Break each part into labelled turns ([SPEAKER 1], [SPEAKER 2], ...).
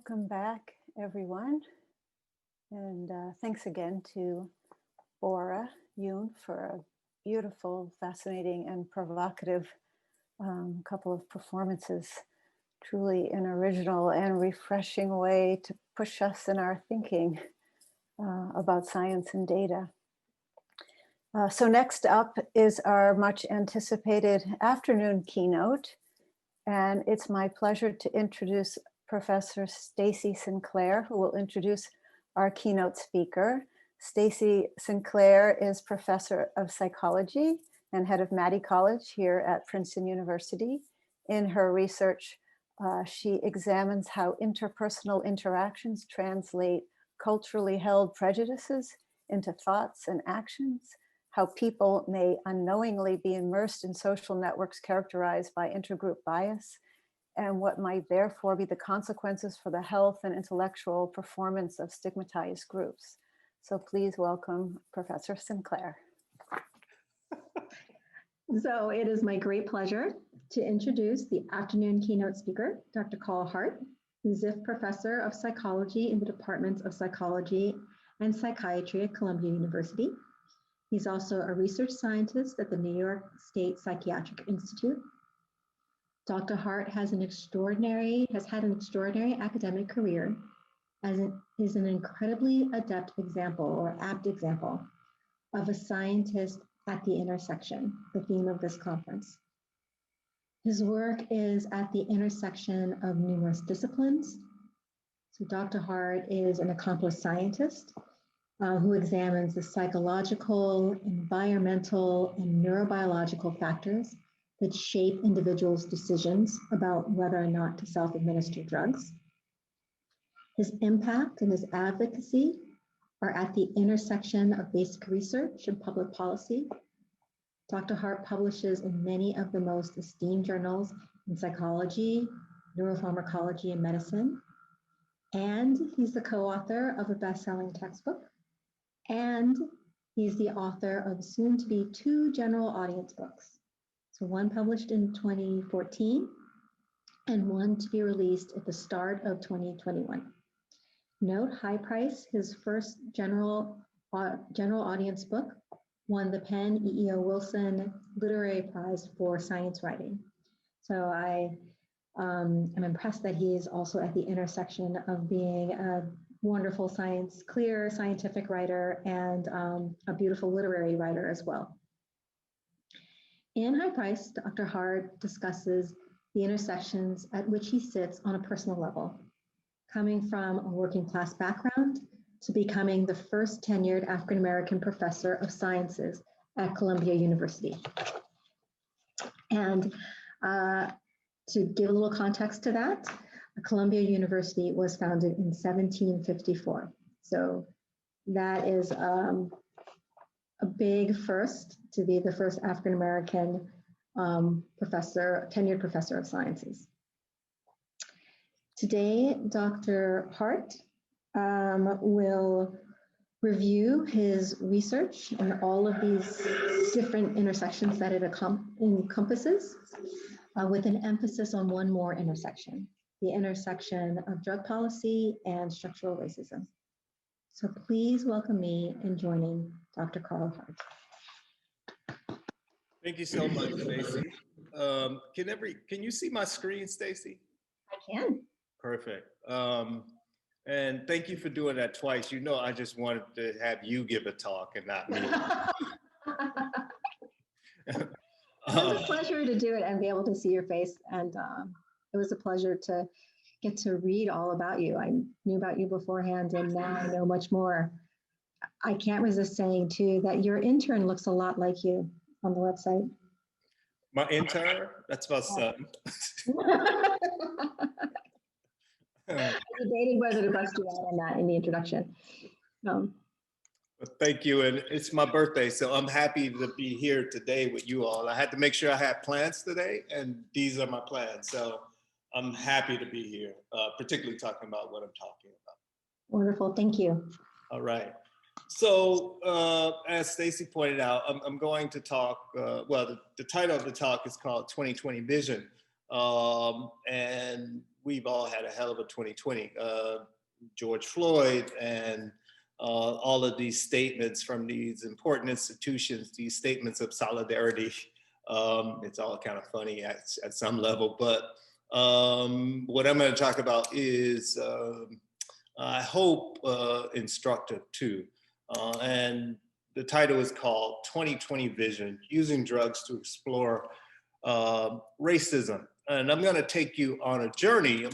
[SPEAKER 1] Welcome back, everyone. And thanks again to Bora Yoon for a beautiful, fascinating, and provocative couple of performances. Truly an original and refreshing way to push us in our thinking about science and data. So next up is our much anticipated afternoon keynote. And it's my pleasure to introduce Professor Stacy Sinclair, who will introduce our keynote speaker. Stacy Sinclair is Professor of Psychology and head of Maddie College here at Princeton University. In her research, she examines how interpersonal interactions translate culturally held prejudices into thoughts and actions, how people may unknowingly be immersed in social networks characterized by intergroup bias, and what might therefore be the consequences for the health and intellectual performance of stigmatized groups. So please welcome Professor Sinclair.
[SPEAKER 2] So it is my great pleasure to introduce the afternoon keynote speaker, Dr. Charles Hart, Ziff Professor of Psychology in the Departments of Psychology and Psychiatry at Columbia University. He's also a research scientist at the New York State Psychiatric Institute. Dr. Hart has had an extraordinary academic career and is an incredibly apt example of a scientist at the intersection, the theme of this conference. His work is at the intersection of numerous disciplines. So Dr. Hart is an accomplished scientist who examines the psychological, environmental, and neurobiological factors that shape individuals' decisions about whether or not to self-administer drugs. His impact and his advocacy are at the intersection of basic research and public policy. Dr. Hart publishes in many of the most esteemed journals in psychology, neuropharmacology, and medicine. And he's the co-author of a best-selling textbook. And he's the author of soon-to-be 2 general audience books. So one published in 2014 and one to be released at the start of 2021. Note, High Price, his first general audience book, won the Penn E.E.O. Wilson Literary Prize for Science Writing. So I am impressed that he is also at the intersection of being a wonderful clear scientific writer and a beautiful literary writer as well. In High Price, Dr. Hart discusses the intersections at which he sits on a personal level, coming from a working class background to becoming the first tenured African-American professor of sciences at Columbia University. And to give a little context to that, Columbia University was founded in 1754. So that is a big first to be the first African-American tenured professor of sciences. Today, Dr. Hart will review his research and all of these different intersections that it encompasses with an emphasis on one more intersection, the intersection of drug policy and structural racism. So please welcome me in joining Dr. Charles Hart.
[SPEAKER 3] Thank you so much, Stacy. Can you see my screen, Stacy?
[SPEAKER 2] I can.
[SPEAKER 3] Perfect. And thank you for doing that twice. You know, I just wanted to have you give a talk and not me.
[SPEAKER 2] It was a pleasure to do it and be able to see your face. And it was a pleasure to get to read all about you. I knew about you beforehand and now I know much more. I can't resist saying too that your intern looks a lot like you on the website.
[SPEAKER 3] My intern? That's my son.
[SPEAKER 2] I'm debating whether to bust you out on that in the introduction.
[SPEAKER 3] Thank you, and it's my birthday, so I'm happy to be here today with you all. I had to make sure I had plans today, and these are my plans. So I'm happy to be here, particularly talking about what I'm talking about.
[SPEAKER 2] Wonderful, thank you.
[SPEAKER 3] All right. So as Stacy pointed out, I'm going to talk, the title of the talk is called 2020 Vision, And we've all had a hell of a 2020. George Floyd and all of these statements from these important institutions, these statements of solidarity. It's all kind of funny at some level, but what I'm going to talk about is, I hope, instructive too. And the title is called 2020 Vision, Using Drugs to Explore Racism. And I'm going to take you on a journey. And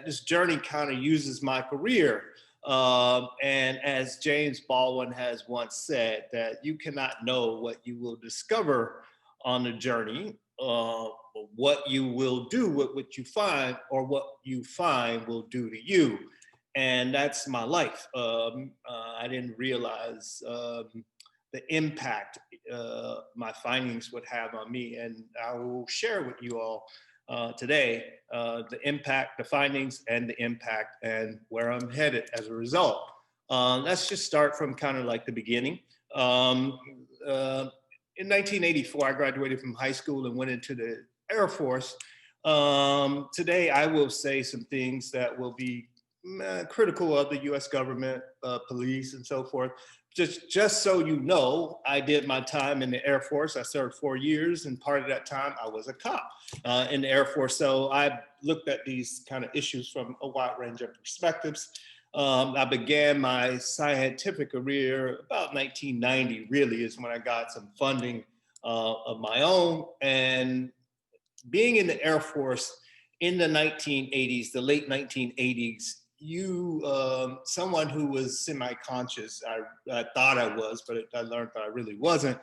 [SPEAKER 3] this journey kind of uses my career. And as James Baldwin has once said, that you cannot know what you will discover on the journey, what you will do with what you find, or what you find will do to you. And that's my life. I didn't realize the impact my findings would have on me. And I will share with you all today the impact, the findings, and the impact, and where I'm headed as a result. Let's just start from kind of like the beginning. In 1984, I graduated from high school and went into the Air Force. Today, I will say some things that will be critical of the US government, police, and so forth. Just so you know, I did my time in the Air Force. I served 4 years, and part of that time I was a cop in the Air Force. So I looked at these kind of issues from a wide range of perspectives. I began my scientific career about 1990, really is when I got some funding of my own. And being in the Air Force in the 1980s, the late 1980s, someone who was semi-conscious, I thought I was, but I learned that I really wasn't.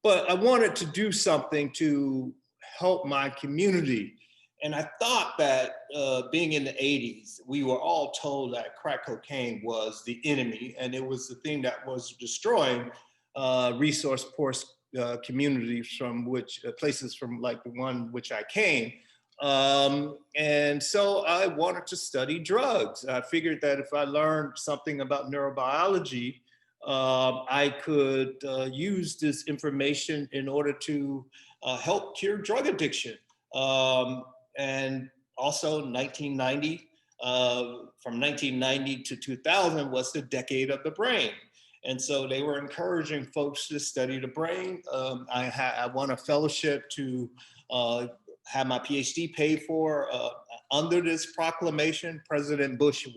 [SPEAKER 3] But I wanted to do something to help my community. And I thought that being in the 80s, we were all told that crack cocaine was the enemy, and it was the thing that was destroying resource poor communities from places from like the one which I came. And so I wanted to study drugs. I figured that if I learned something about neurobiology, I could use this information in order to help cure drug addiction. And also 1990, from 1990 to 2000 was the decade of the brain. And so they were encouraging folks to study the brain. I won a fellowship to have my Ph.D. paid for under this proclamation. President Bush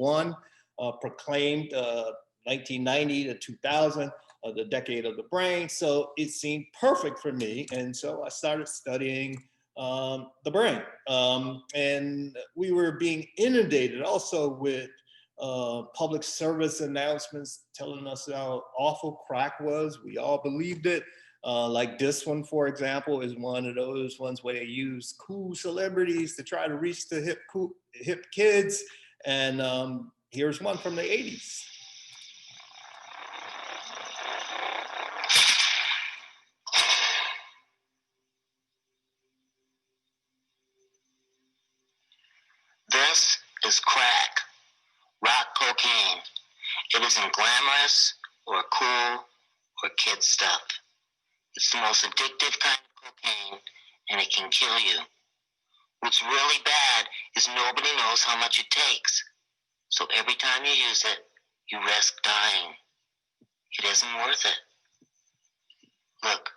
[SPEAKER 3] proclaimed 1990 to 2000, the decade of the brain. So it seemed perfect for me. And so I started studying the brain. And we were being inundated also with public service announcements telling us how awful crack was. We all believed it. Like this one, for example, is one of those ones where they use cool celebrities to try to reach the hip kids. And here's one from the 80s.
[SPEAKER 4] This is crack, rock cocaine. It isn't glamorous or cool or kid stuff. It's the most addictive kind of cocaine, and it can kill you. What's really bad is nobody knows how much it takes. So every time you use it, you risk dying. It isn't worth it. Look,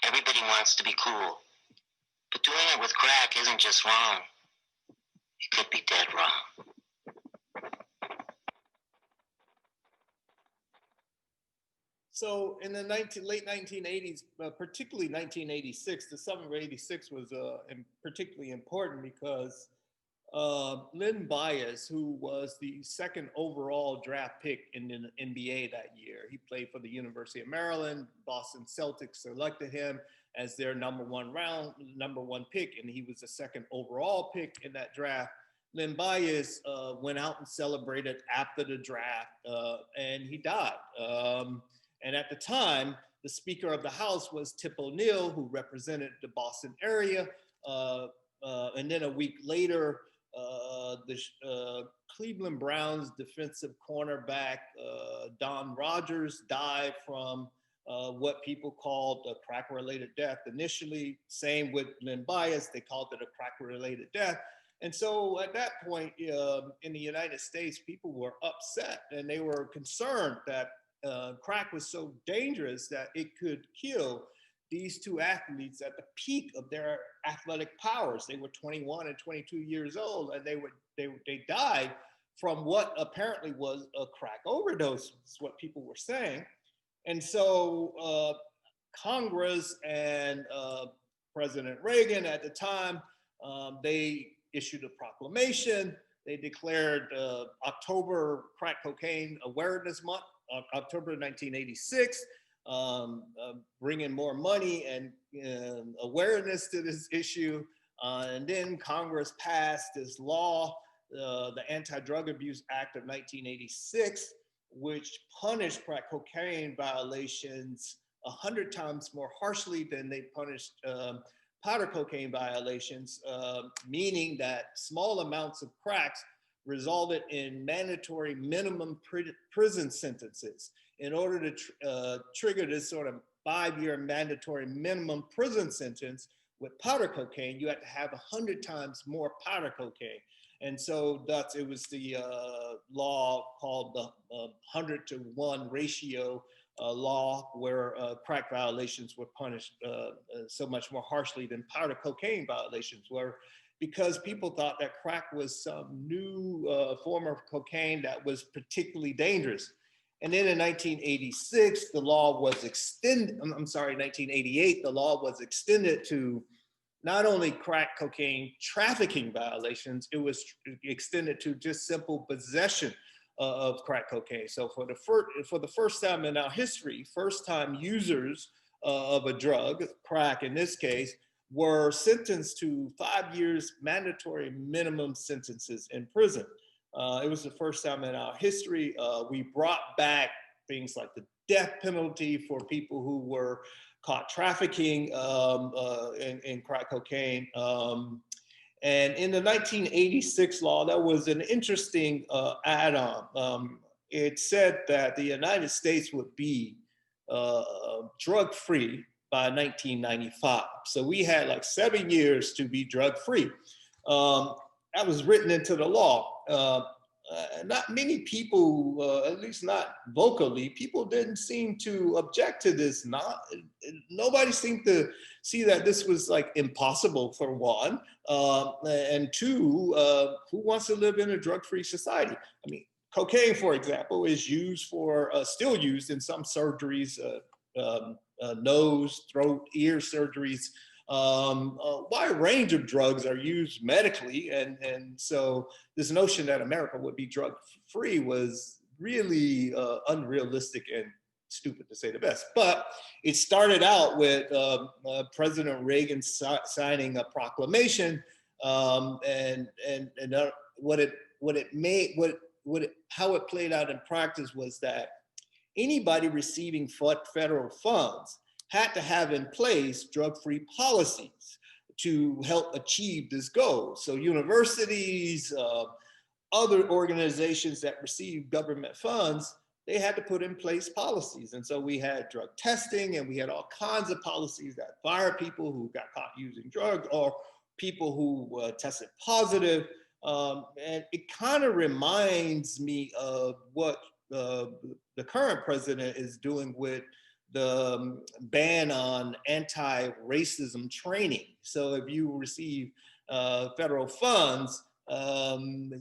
[SPEAKER 4] everybody wants to be cool, but doing it with crack isn't just wrong. It could be dead wrong.
[SPEAKER 3] So in the late 1980s, particularly 1986, the summer of '86 was particularly important because Len Bias, who was the second overall draft pick in the NBA that year, he played for the University of Maryland. Boston Celtics selected him as their number one pick, and he was the second overall pick in that draft. Len Bias went out and celebrated after the draft, and he died. And at the time, the Speaker of the House was Tip O'Neill, who represented the Boston area. And then a week later, the Cleveland Browns defensive cornerback, Don Rogers, died from what people called a crack-related death. Initially, same with Lynn Bias, they called it a crack-related death. And so at that point in the United States, people were upset and they were concerned that crack was so dangerous that it could kill these two athletes at the peak of their athletic powers. They were 21 and 22 years old, and they died from what apparently was a crack overdose, is what people were saying. And so Congress and President Reagan at the time, they issued a proclamation. They declared October Crack Cocaine Awareness Month, October 1986, bringing more money and awareness to this issue. And then Congress passed this law, the Anti-Drug Abuse Act of 1986, which punished crack cocaine violations 100 times more harshly than they punished powder cocaine violations, meaning that small amounts of cracks resulted in mandatory minimum prison sentences. In order to trigger this sort of 5-year mandatory minimum prison sentence with powder cocaine, you had to have 100 times more powder cocaine. And so thus it was the law called the 100-to-1 ratio law, where crack violations were punished so much more harshly than powder cocaine violations were, because people thought that crack was some new form of cocaine that was particularly dangerous. And then in 1986, the law was extended, 1988, the law was extended to not only crack cocaine trafficking violations, it was extended to just simple possession of crack cocaine. So for the first time in our history, first-time users of a drug, crack in this case, were sentenced to 5 years mandatory minimum sentences in prison. It was the first time in our history. We brought back things like the death penalty for people who were caught trafficking in crack cocaine. And in the 1986 law, that was an interesting add-on. It said that the United States would be drug-free by 1995. So we had like 7 years to be drug-free. That was written into the law. Not many people, at least not vocally, people didn't seem to object to this. Nobody seemed to see that this was like impossible, for one, and two, who wants to live in a drug-free society? I mean, cocaine, for example, is used for, still used in some surgeries, nose, throat, ear surgeries. A wide range of drugs are used medically, and so this notion that America would be drug-free was really unrealistic and stupid, to say the best. But it started out with President Reagan signing a proclamation, and how it played out in practice was that anybody receiving federal funds had to have in place drug-free policies to help achieve this goal. So universities, other organizations that receive government funds, they had to put in place policies. And so we had drug testing, and we had all kinds of policies that fired people who got caught using drugs, or people who tested positive. And it kind of reminds me of what the current president is doing with the ban on anti-racism training. So if you receive federal funds,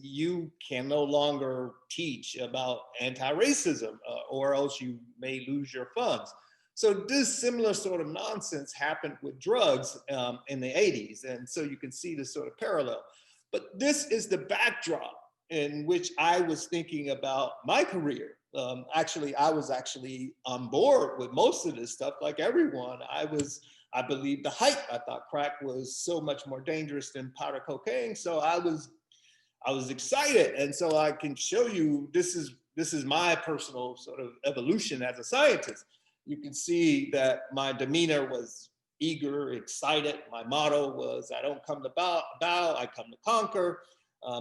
[SPEAKER 3] you can no longer teach about anti-racism, or else you may lose your funds. So this similar sort of nonsense happened with drugs in the 80s. And so you can see this sort of parallel. But this is the backdrop in which I was thinking about my career. I was actually on board with most of this stuff, like everyone. I believed the hype. I thought crack was so much more dangerous than powder cocaine. So I was excited. And so I can show you, this is my personal sort of evolution as a scientist. You can see that my demeanor was eager, excited. My motto was, I don't come to bow, I come to conquer.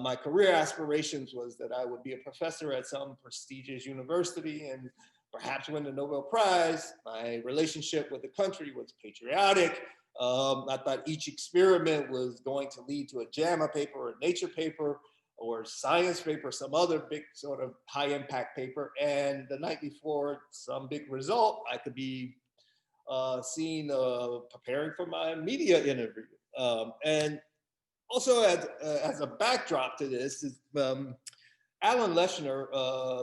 [SPEAKER 3] My career aspirations was that I would be a professor at some prestigious university, and perhaps win the Nobel Prize. My relationship with the country was patriotic. I thought each experiment was going to lead to a JAMA paper or a Nature paper or science paper, some other big sort of high impact paper. And the night before some big result, I could be seen preparing for my media interview. And also as a backdrop to this is Alan Leshner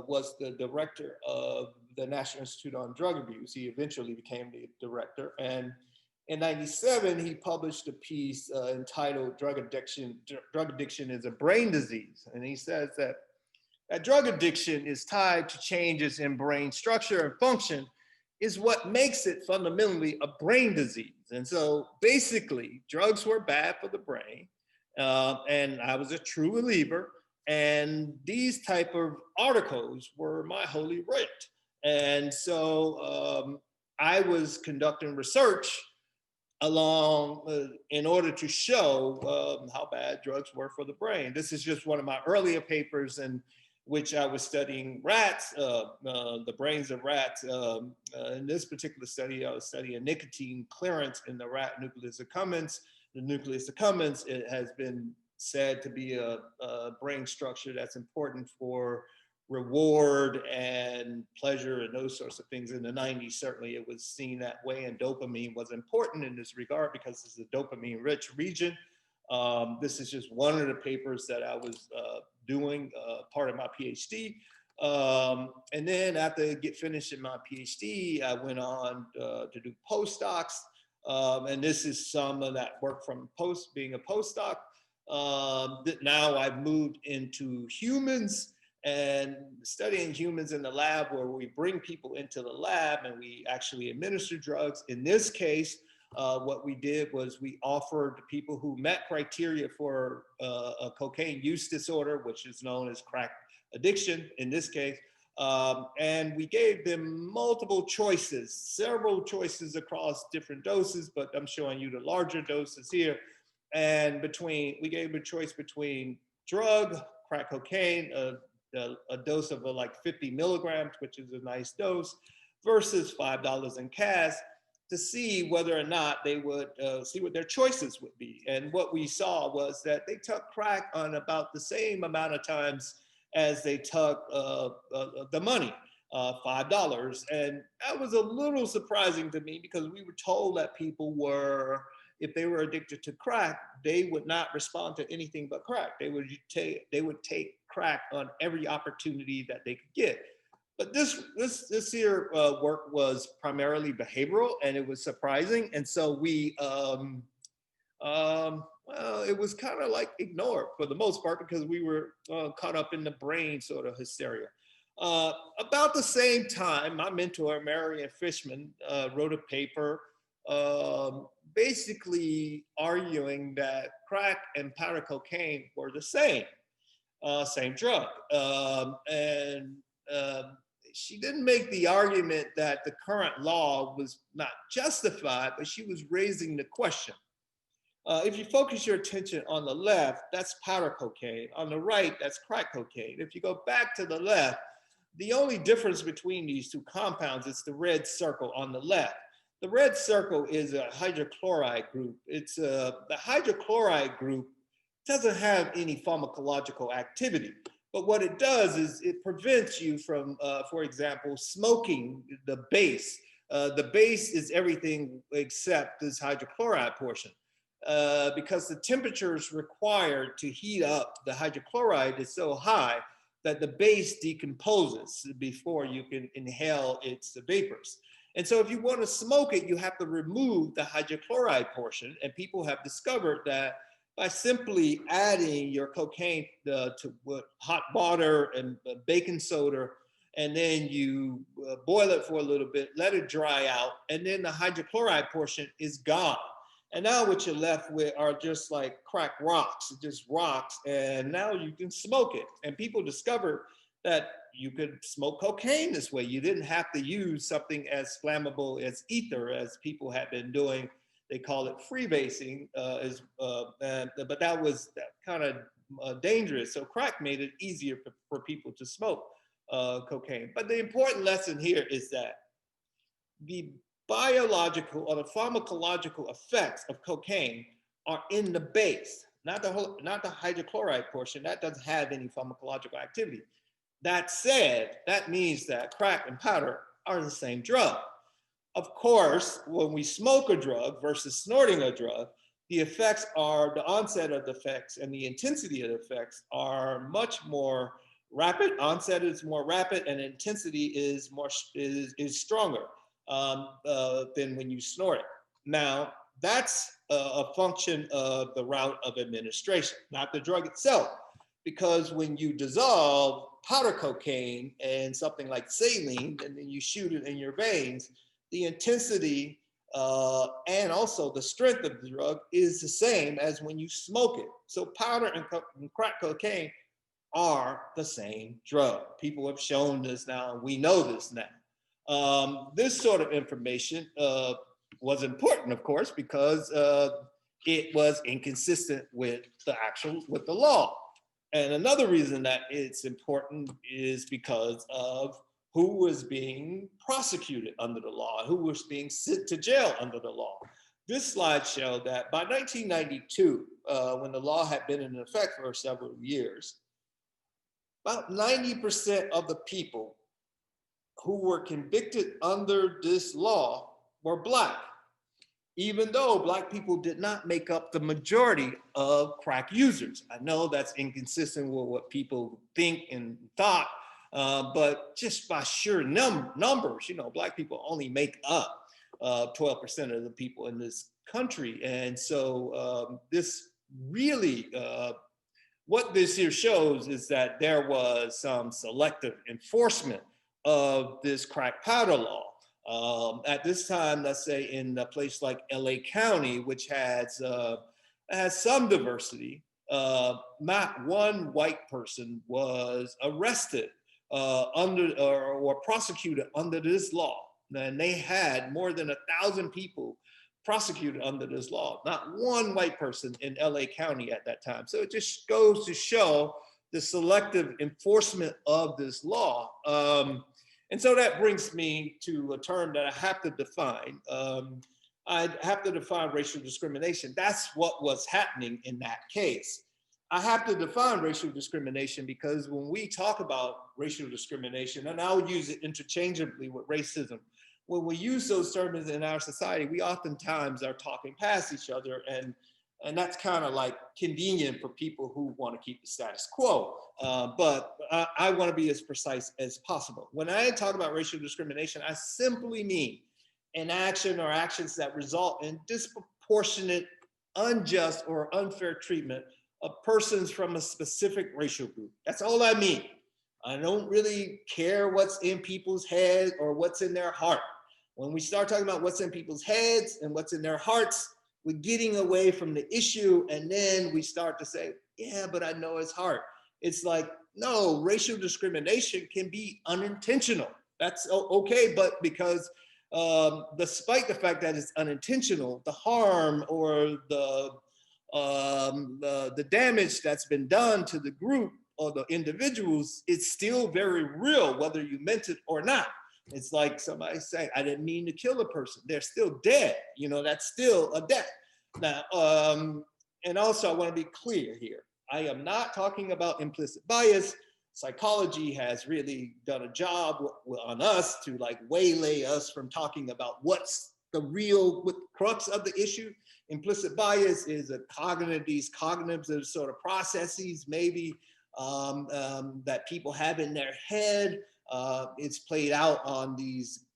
[SPEAKER 3] was the director of the National Institute on Drug Abuse. He eventually became the director. And in '97, he published a piece entitled Drug Addiction is a Brain Disease. And he says that drug addiction is tied to changes in brain structure and function is what makes it fundamentally a brain disease. And so basically, drugs were bad for the brain. And I was a true believer. And these type of articles were my holy writ. And so I was conducting research along in order to show how bad drugs were for the brain. This is just one of my earlier papers in which I was studying rats, the brains of rats. In this particular study, I was studying nicotine clearance in the rat nucleus accumbens. The nucleus accumbens, it has been said to be a brain structure that's important for reward and pleasure and those sorts of things. In the 90s, certainly it was seen that way, and dopamine was important in this regard because it's a dopamine-rich region. This is just one of the papers that I was doing, part of my PhD. And then after finishing my PhD, I went on to do postdocs. And this is some of that work from being a postdoc. Now I've moved into humans and studying humans in the lab, where we bring people into the lab and we actually administer drugs. In this case, what we did was we offered people who met criteria for a cocaine use disorder, which is known as crack addiction in this case, and we gave them multiple choices, several choices across different doses, but I'm showing you the larger doses here. And we gave them a choice between drug, crack cocaine, a dose of like 50 milligrams, which is a nice dose, versus $5 in cash, to see whether or not they would see what their choices would be. And what we saw was that they took crack on about the same amount of times as they took the money, $5. And that was a little surprising to me, because we were told that people were, if they were addicted to crack, they would not respond to anything but crack. They would take crack on every opportunity that they could get. But this here work was primarily behavioral, and it was surprising. And so we, well, it was kind of like ignored for the most part, because we were caught up in the brain sort of hysteria. About the same time, my mentor, Marian Fishman, wrote a paper basically arguing that crack and powder cocaine were the same drug. She didn't make the argument that the current law was not justified, but she was raising the question. If you focus your attention on the left, that's powder cocaine. On the right, that's crack cocaine. If you go back to the left, the only difference between these two compounds is the red circle on the left. The red circle is a hydrochloride group. It's the hydrochloride group doesn't have any pharmacological activity. But what it does is it prevents you from, for example, smoking the base. The base is everything except this hydrochloride portion. Because the temperatures required to heat up the hydrochloride is so high that the base decomposes before you can inhale its vapors. And so if you want to smoke it, you have to remove the hydrochloride portion. And people have discovered that by simply adding your cocaine to hot water and baking soda, and then you boil it for a little bit, let it dry out, and then the hydrochloride portion is gone. And now what you're left with are just like crack rocks, just rocks, and now you can smoke it. And people discovered that you could smoke cocaine this way. You didn't have to use something as flammable as ether, as people had been doing. They call it freebasing, but that was kind of dangerous. So crack made it easier for people to smoke. cocaine. But the important lesson here is that the biological or the pharmacological effects of cocaine are in the base, not the hydrochloride portion. That doesn't have any pharmacological activity. That said, that means that crack and powder are the same drug. Of course, when we smoke a drug versus snorting a drug, the effects are, the onset of the effects and the intensity of the effects are much more rapid. Onset is more rapid and intensity is stronger than when you snort it. Now, that's a function of the route of administration, not the drug itself. Because when you dissolve powder cocaine and something like saline, and then you shoot it in your veins, the intensity and also the strength of the drug is the same as when you smoke it. So powder and crack cocaine are the same drug. People have shown this now, and we know this now. This sort of information was important, of course, because it was inconsistent with the law. And another reason that it's important is because of who was being prosecuted under the law, who was being sent to jail under the law. This slide showed that by 1992, when the law had been in effect for several years, about 90% of the people who were convicted under this law were Black, even though Black people did not make up the majority of crack users. I know that's inconsistent with what people think and thought, but just by sheer numbers, Black people only make up 12% of the people in this country. And so this really, what this here shows is that there was some selective enforcement of this crack powder law. At this time, let's say in a place like LA County, which has some diversity, not one white person was arrested or prosecuted under this law. And they had more than 1,000 people prosecuted under this law, not one white person in LA County at that time. So it just goes to show the selective enforcement of this law. And so that brings me to a term that I have to define. I have to define racial discrimination. That's what was happening in that case. I have to define racial discrimination because when we talk about racial discrimination, and I'll use it interchangeably with racism, when we use those terms in our society, we oftentimes are talking past each other, and that's kind of like convenient for people who want to keep the status quo. But I want to be as precise as possible. When I talk about racial discrimination, I simply mean an action or actions that result in disproportionate, unjust, or unfair treatment of persons from a specific racial group. That's all I mean. I don't really care what's in people's heads or what's in their heart. When we start talking about what's in people's heads and what's in their hearts, we're getting away from the issue, and then we start to say, yeah, but I know it's hard. It's like, no, racial discrimination can be unintentional. That's okay, but because despite the fact that it's unintentional, the harm or the damage that's been done to the group or the individuals, it's still very real, whether you meant it or not. It's like somebody saying, I didn't mean to kill a person. They're still dead. That's still a death. Now, and also I want to be clear here. I am not talking about implicit bias. Psychology has really done a job on us to waylay us from talking about what's the real crux of the issue. Implicit bias is these cognitive sort of processes maybe that people have in their head. It's played out on these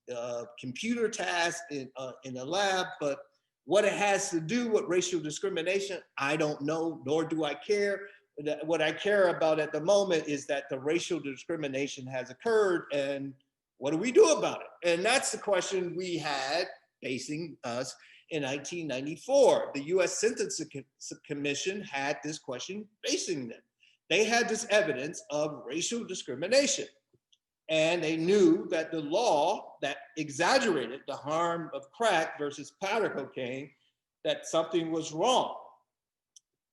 [SPEAKER 3] computer tasks in the lab, but what it has to do with racial discrimination, I don't know, nor do I care. What I care about at the moment is that the racial discrimination has occurred, and what do we do about it? And that's the question we had facing us in 1994. The US Sentencing Commission had this question facing them. They had this evidence of racial discrimination. And they knew that the law that exaggerated the harm of crack versus powder cocaine, that something was wrong.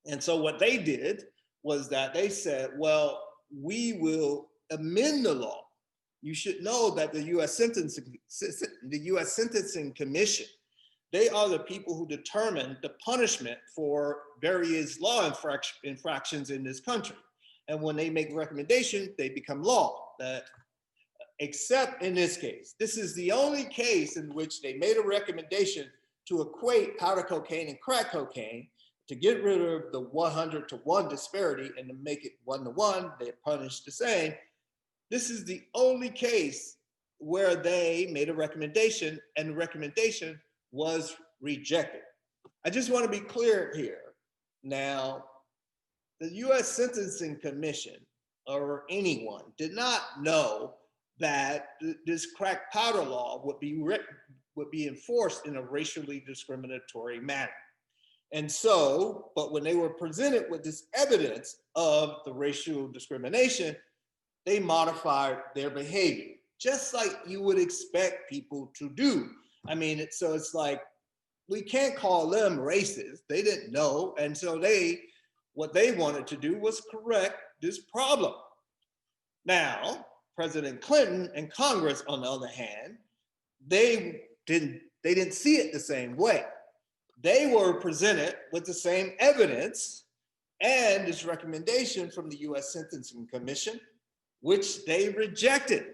[SPEAKER 3] And so what they did was that they said, well, we will amend the law you should know that the U.S. Sentencing Commission, they are the people who determine the punishment for various law infractions in this country. And when they make recommendations, they become law. Except in this case. This is the only case in which they made a recommendation to equate powder cocaine and crack cocaine to get rid of the 100-to-1 disparity and to make it 1-to-1, they're punished the same. This is the only case where they made a recommendation and the recommendation was rejected. I just want to be clear here. Now, the US Sentencing Commission or anyone did not know that this crack powder law would be enforced in a racially discriminatory manner. And so, but when they were presented with this evidence of the racial discrimination, they modified their behavior, just like you would expect people to do. I mean, so it's like, we can't call them racist. They didn't know. And so what they wanted to do was correct this problem. Now, President Clinton and Congress, on the other hand, they didn't see it the same way. They were presented with the same evidence and this recommendation from the US Sentencing Commission, which they rejected.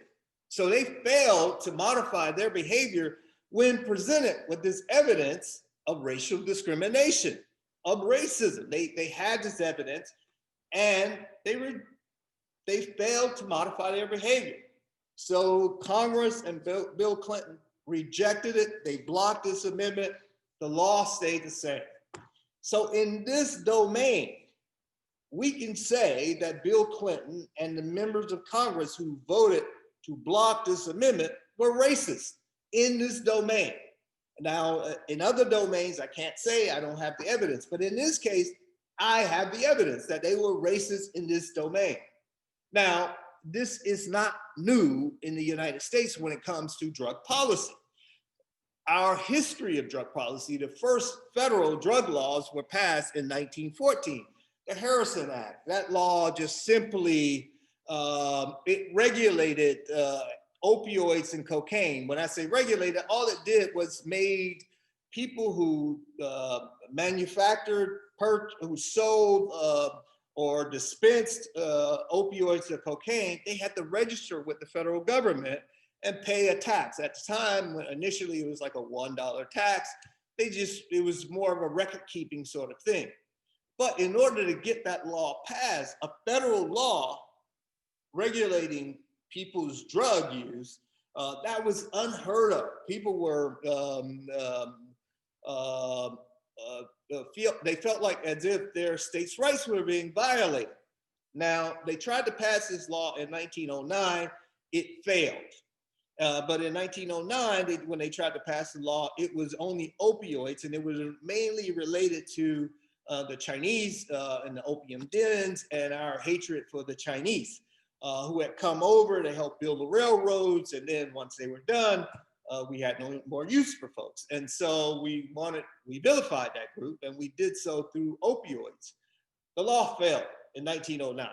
[SPEAKER 3] So they failed to modify their behavior when presented with this evidence of racial discrimination, of racism. They had this evidence and they failed to modify their behavior. So Congress and Bill Clinton rejected it. They blocked this amendment. The law stayed the same. So in this domain, we can say that Bill Clinton and the members of Congress who voted to block this amendment were racist in this domain. Now, in other domains, I can't say, I don't have the evidence, but in this case, I have the evidence that they were racist in this domain. Now, this is not new in the United States when it comes to drug policy. Our history of drug policy, the first federal drug laws were passed in 1914. The Harrison Act, that law just simply, it regulated opioids and cocaine. When I say regulated, all it did was made people who manufactured, who sold or dispensed opioids or cocaine, they had to register with the federal government and pay a tax. At the time, when initially it was like a $1 tax, it was more of a record keeping sort of thing. But in order to get that law passed, a federal law regulating people's drug use, that was unheard of. People were, they felt like as if their states' rights were being violated. Now, they tried to pass this law in 1909, it failed. But in 1909, when they tried to pass the law, it was only opioids, and it was mainly related to the Chinese and the opium dens and our hatred for the Chinese who had come over to help build the railroads. And then once they were done, we had no more use for folks. And so we vilified that group, and we did so through opioids. The law failed in 1909.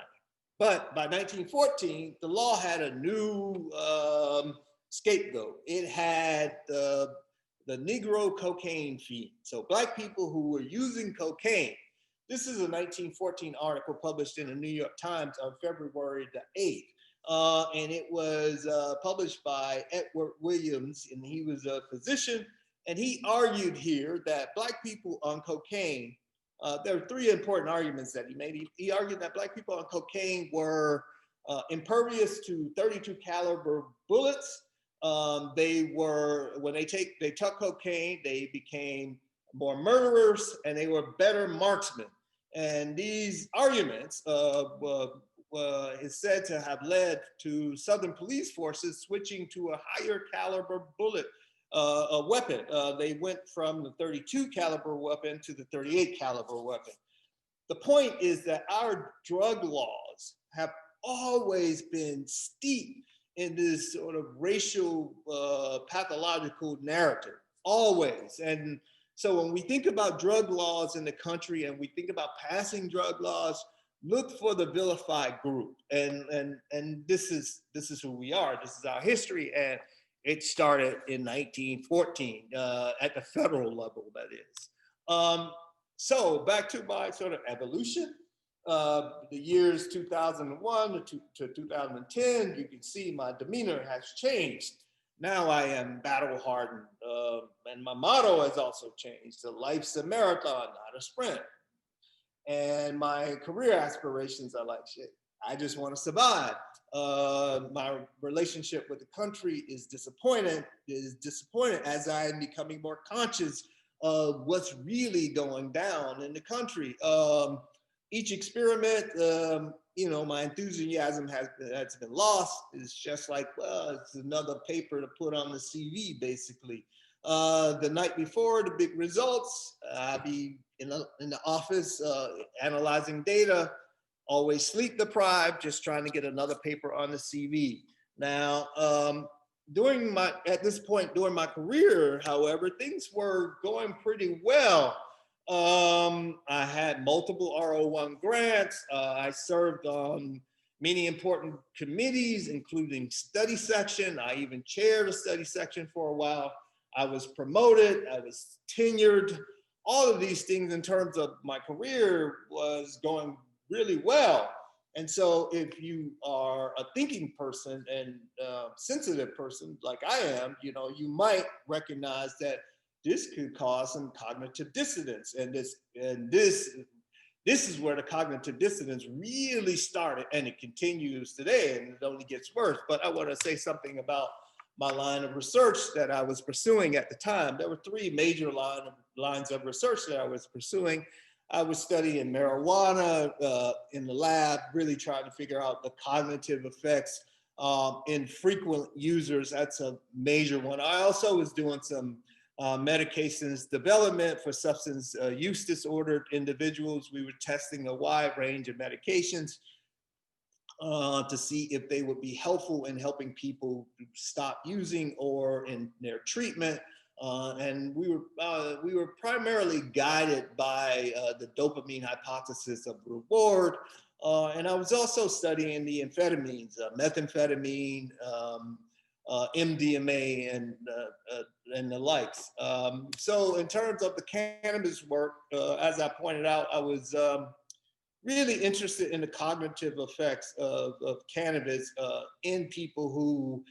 [SPEAKER 3] But by 1914, the law had a new scapegoat. It had the Negro cocaine fiend. So Black people who were using cocaine. This is a 1914 article published in the New York Times on February the 8th. And it was published by Edward Williams, and he was a physician. And he argued here that Black people on cocaine, there are three important arguments that he made. He argued that Black people on cocaine were impervious to .32 caliber bullets. They were, when they took cocaine, they became more murderers, and they were better marksmen. And these arguments is said to have led to Southern police forces switching to a higher caliber bullet weapon. They went from the .32 caliber weapon to the .38 caliber weapon. The point is that our drug laws have always been steeped in this sort of racial pathological narrative, always. And so when we think about drug laws in the country and we think about passing drug laws, look for the vilified group. And this is who we are. This is our history. And it started in 1914 at the federal level, that is. So back to my sort of evolution. The years 2001 to 2010, you can see my demeanor has changed. Now I am battle hardened, and my motto has also changed. So life's a marathon, not a sprint. And my career aspirations are like, shit, I just want to survive. My relationship with the country is disappointed as I am becoming more conscious of what's really going down in the country. Each experiment, my enthusiasm has been lost. It's just like, well, it's another paper to put on the CV, basically. The night before the big results, I'll be in the office analyzing data, always sleep deprived, just trying to get another paper on the CV. Now, at this point during my career, however, things were going pretty well. I had multiple R01 grants. I served on many important committees, including study section. I even chaired a study section for a while. I was promoted, I was tenured. All of these things in terms of my career was going really well. And so if you are a thinking person and sensitive person like I am, you might recognize that this could cause some cognitive dissonance. And this is where the cognitive dissonance really started, and it continues today, and it only gets worse. But I want to say something about my line of research that I was pursuing at the time. There were three major lines of research that I was pursuing. I was studying marijuana in the lab, really trying to figure out the cognitive effects in frequent users. That's a major one. I also was doing some medications development for substance use disordered individuals. We were testing a wide range of medications to see if they would be helpful in helping people stop using or in their treatment. And we were primarily guided by the dopamine hypothesis of reward. And I was also studying the amphetamines, methamphetamine, MDMA, and the likes. So in terms of the cannabis work, as I pointed out, I was really interested in the cognitive effects of cannabis in people who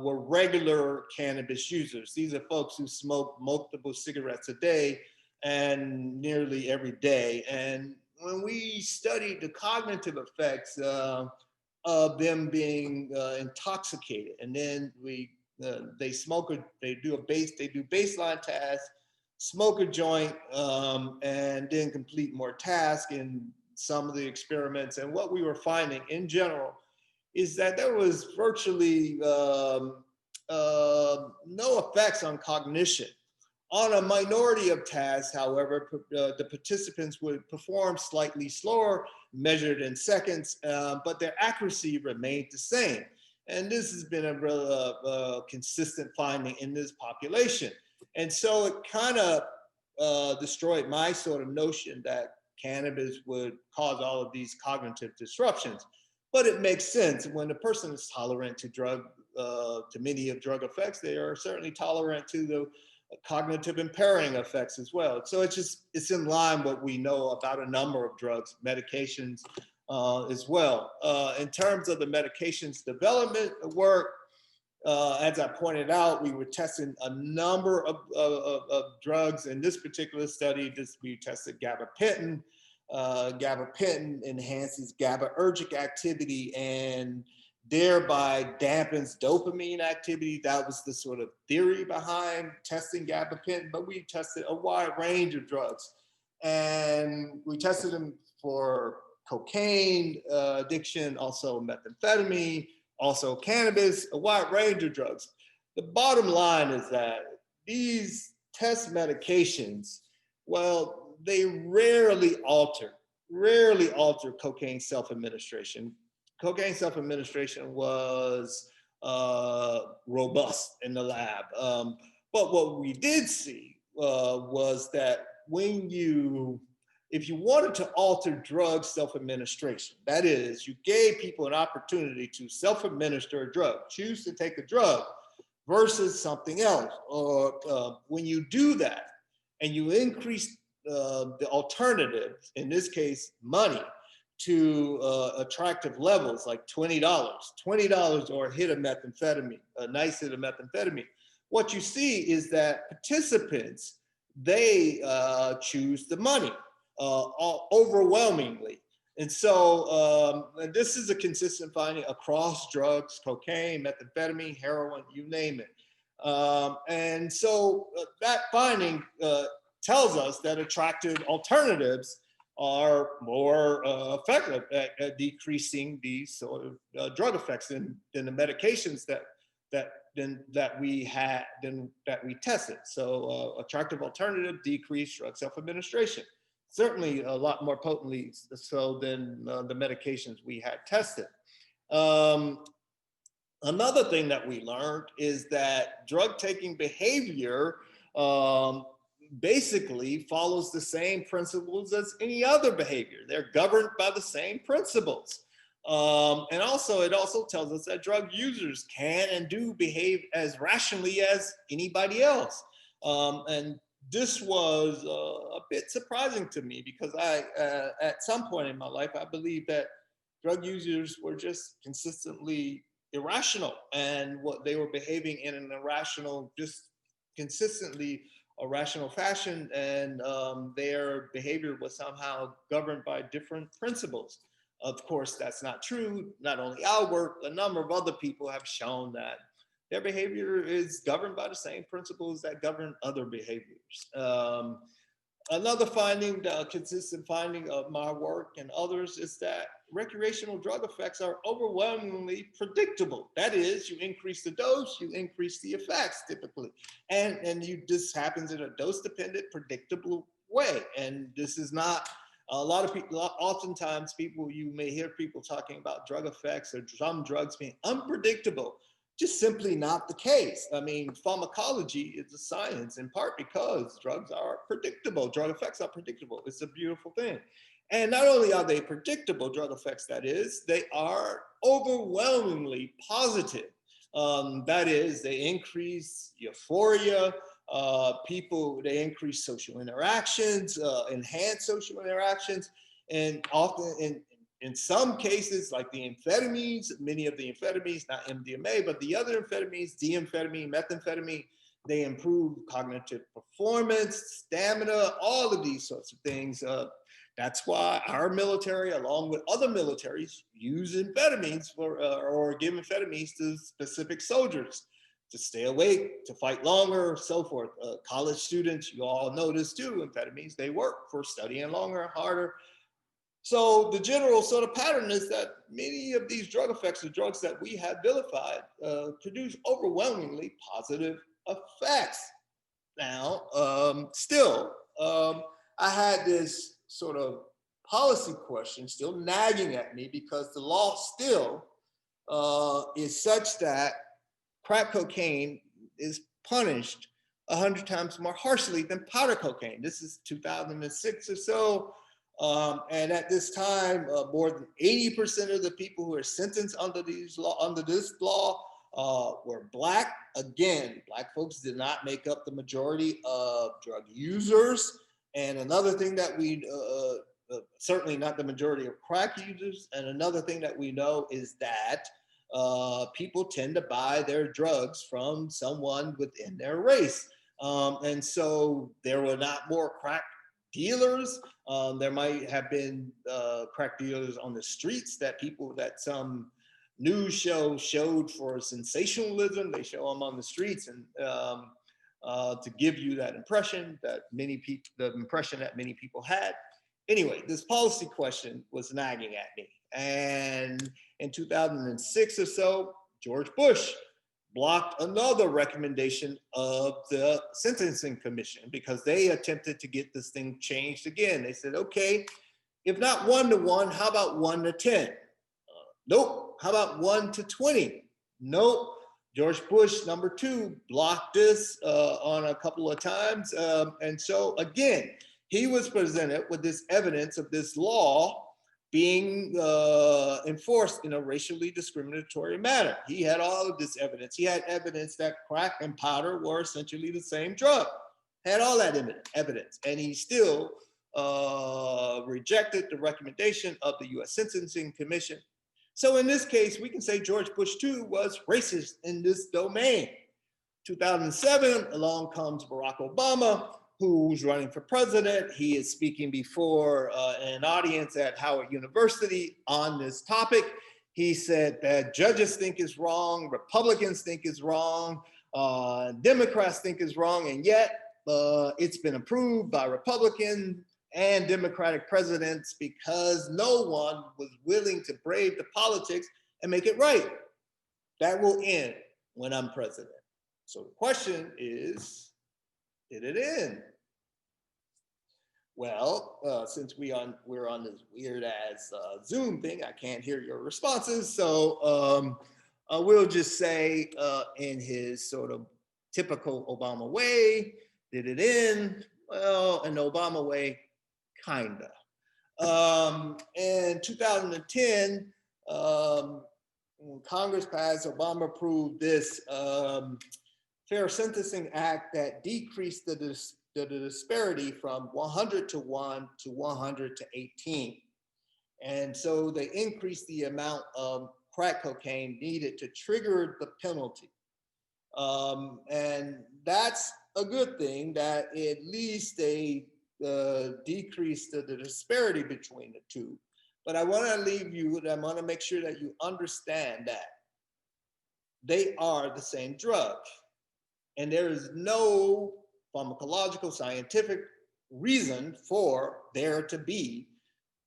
[SPEAKER 3] were regular cannabis users. These are folks who smoke multiple cigarettes a day and nearly every day. And when we studied the cognitive effects of them being intoxicated, and then they do baseline tasks, smoke a joint, and then complete more tasks in some of the experiments. And what we were finding in general is that there was virtually no effects on cognition. On a minority of tasks, however, the participants would perform slightly slower, measured in seconds, but their accuracy remained the same. And this has been a consistent finding in this population. And so it kind of destroyed my sort of notion that cannabis would cause all of these cognitive disruptions. But it makes sense. When a person is tolerant to many of drug effects, they are certainly tolerant to the cognitive impairing effects as well. So it's in line what we know about a number of drugs, medications as well. In terms of the medications development work, as I pointed out, we were testing a number of drugs. In this particular study, we tested gabapentin. Gabapentin enhances GABAergic activity and thereby dampens dopamine activity. That was the sort of theory behind testing gabapentin, but we tested a wide range of drugs. And we tested them for cocaine addiction, also methamphetamine, also cannabis, a wide range of drugs. The bottom line is that these test medications, well, they rarely alter cocaine self-administration. Cocaine self-administration was robust in the lab. But what we did see was that when you if you wanted to alter drug self-administration, that is, you gave people an opportunity to self-administer a drug, choose to take a drug versus something else, or when you do that and you increase the alternatives, in this case, money, to attractive levels like $20 or a hit of methamphetamine, a nice hit of methamphetamine, what you see is that participants, they choose the money overwhelmingly. And so this is a consistent finding across drugs, cocaine, methamphetamine, heroin, you name it. And so that finding tells us that attractive alternatives are more effective at decreasing these sort of drug effects than the medications that we tested. So attractive alternative decreased drug self-administration, certainly a lot more potently so than the medications we had tested. Another thing that we learned is that drug-taking behavior basically follows the same principles as any other behavior. They're governed by the same principles. And also, it also tells us that drug users can and do behave as rationally as anybody else. And this was a bit surprising to me because at some point in my life, I believed that drug users were just consistently irrational, and what they were behaving in an irrational, just consistently irrational fashion, and their behavior was somehow governed by different principles. Of course, that's not true. Not only our work, a number of other people have shown that their behavior is governed by the same principles that govern other behaviors. Another finding, the consistent finding of my work and others, is that recreational drug effects are overwhelmingly predictable. That is, you increase the dose, you increase the effects typically. And this happens in a dose-dependent, predictable way. And this is not, a lot of people, oftentimes people, you may hear people talking about drug effects or some drugs being unpredictable. Just simply not the case. I mean, pharmacology is a science in part because drugs are predictable. Drug effects are predictable. It's a beautiful thing. And not only are they predictable, drug effects, that is, they are overwhelmingly positive. That is, they increase euphoria, they increase social interactions, enhance social interactions, and often in some cases, like the amphetamines, many of the amphetamines, not MDMA, but the other amphetamines, D-amphetamine, methamphetamine, they improve cognitive performance, stamina, all of these sorts of things. That's why our military, along with other militaries, use amphetamines or give amphetamines to specific soldiers to stay awake, to fight longer, so forth. College students, you all know this too, amphetamines, they work for studying longer, harder. So the general sort of pattern is that many of these drug effects, the drugs that we have vilified, produce overwhelmingly positive effects. Now, still, I had this sort of policy question still nagging at me because the law still is such that crack cocaine is punished 100 times more harshly than powder cocaine. This is 2006 or so. And at this time, more than 80% of the people who are sentenced under this law were Black. Again, Black folks did not make up the majority of drug users. And another thing that we, certainly not the majority of crack users. And another thing that we know is that people tend to buy their drugs from someone within their race. And so there were not more crack dealers. There might have been crack dealers on the streets that some news show showed for sensationalism. They show them on the streets and to give you that impression that the impression that many people had. Anyway, this policy question was nagging at me. And in 2006 or so, George Bush blocked another recommendation of the Sentencing Commission because they attempted to get this thing changed again. They said, okay, if not 1-to-1, how about 1-to-10? Nope. How about 1-to-20? Nope. George Bush, number 2, blocked this on a couple of times. And so again, he was presented with this evidence of this law being enforced in a racially discriminatory manner. He had all of this evidence. He had evidence that crack and powder were essentially the same drug. Had all that evidence, and he still rejected the recommendation of the US Sentencing Commission. So in this case, we can say George Bush II was racist in this domain. 2007, along comes Barack Obama, who's running for president. He is speaking before an audience at Howard University on this topic. He said that judges think is wrong, Republicans think is wrong, Democrats think is wrong, and yet it's been approved by Republican and Democratic presidents because no one was willing to brave the politics and make it right. That will end when I'm president. So the question is, did it end? Well, since we're on this weird ass Zoom thing, I can't hear your responses. So we'll just say in his sort of typical Obama way, did it end? Well, in the Obama way, kinda. In 2010, when Congress passed, Obama approved this Fair Sentencing Act that decreased the disparity from 100 to 1 to 100 to 18. And so they increased the amount of crack cocaine needed to trigger the penalty. And that's a good thing, that at least they decreased the disparity between the two. But I want to leave you, I want to make sure that you understand that they are the same drug. And there is no pharmacological scientific reason for there to be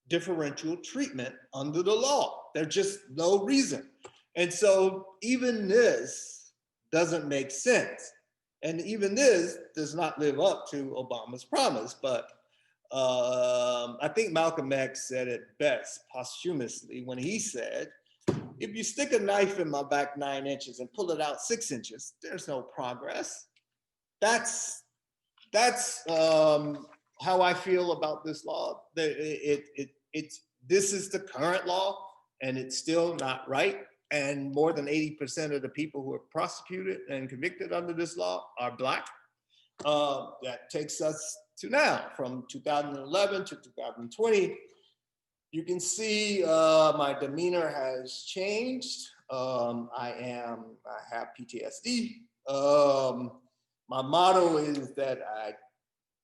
[SPEAKER 3] differential treatment under the law. There's just no reason. And so even this doesn't make sense. And even this does not live up to Obama's promise. But I think Malcolm X said it best posthumously when he said, if you stick a knife in my back 9 inches and pull it out 6 inches, there's no progress. That's how I feel about this law. This is the current law, and it's still not right. And more than 80% of the people who are prosecuted and convicted under this law are Black. That takes us to now, from 2011 to 2020. You can see my demeanor has changed. I have PTSD. My motto is that I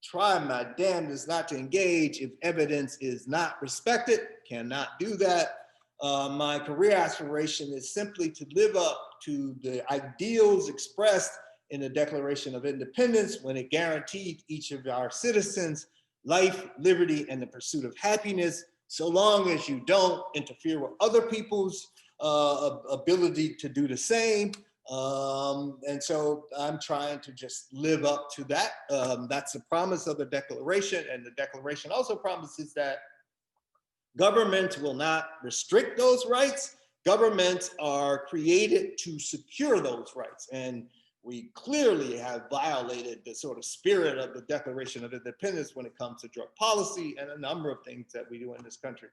[SPEAKER 3] try my damnedest not to engage if evidence is not respected, cannot do that. My career aspiration is simply to live up to the ideals expressed in the Declaration of Independence when it guaranteed each of our citizens life, liberty, and the pursuit of happiness, so long as you don't interfere with other people's ability to do the same. And so I'm trying to just live up to that. That's the promise of the Declaration, and the Declaration also promises that government will not restrict those rights. Governments are created to secure those rights. And we clearly have violated the sort of spirit of the Declaration of Independence when it comes to drug policy and a number of things that we do in this country.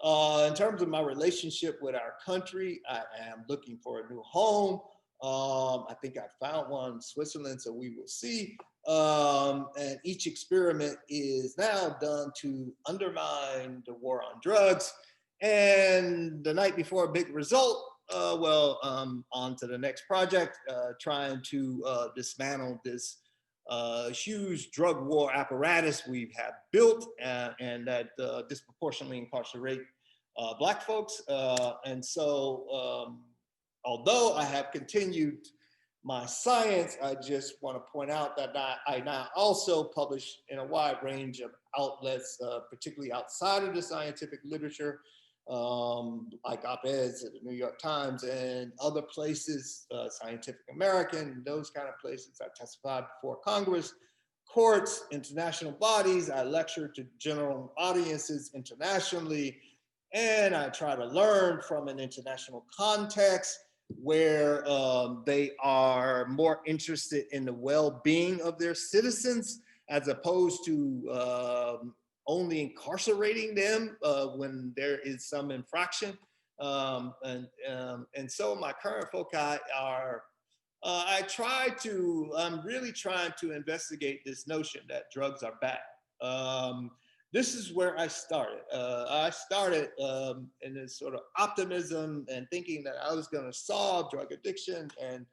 [SPEAKER 3] In terms of my relationship with our country, I am looking for a new home. I think I found one in Switzerland, so we will see. And each experiment is now done to undermine the war on drugs. And the night before a big result, on to the next project, trying to dismantle this huge drug war apparatus we have built and that disproportionately incarcerate Black folks. And so, although I have continued my science, I just want to point out that I now also publish in a wide range of outlets, particularly outside of the scientific literature, like op-eds at the New York Times and other places, Scientific American, those kind of places. I testified before Congress, courts, international bodies. I lecture to general audiences internationally, and I try to learn from an international context where they are more interested in the well-being of their citizens as opposed to only incarcerating them when there is some infraction. And so my current foci are, I'm really trying to investigate this notion that drugs are bad. This is where I started. I started in this sort of optimism and thinking that I was going to solve drug addiction and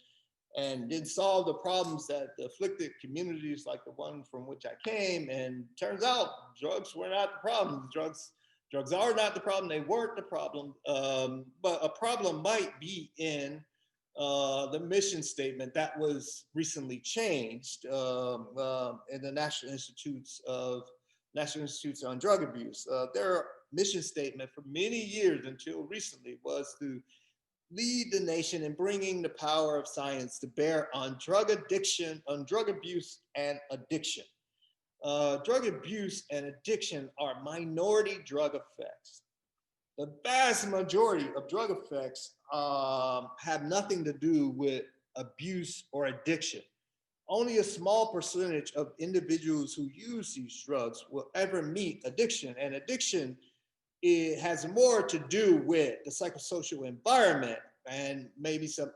[SPEAKER 3] then solve the problems that afflicted communities like the one from which I came. And turns out drugs were not the problem. Drugs are not the problem. They weren't the problem. But a problem might be in the mission statement that was recently changed in the National Institutes on Drug Abuse. Their mission statement for many years until recently was to lead the nation in bringing the power of science to bear on drug addiction, on drug abuse and addiction. Drug abuse and addiction are minority drug effects. The vast majority of drug effects have nothing to do with abuse or addiction. Only a small percentage of individuals who use these drugs will ever meet addiction, and addiction, it has more to do with the psychosocial environment and maybe some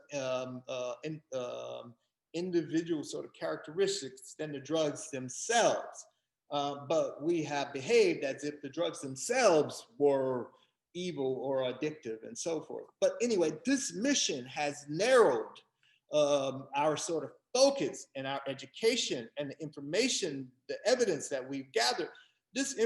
[SPEAKER 3] individual sort of characteristics than the drugs themselves. But we have behaved as if the drugs themselves were evil or addictive and so forth. But anyway, this mission has narrowed our sort of focus and our education and the information, the evidence that we've gathered. This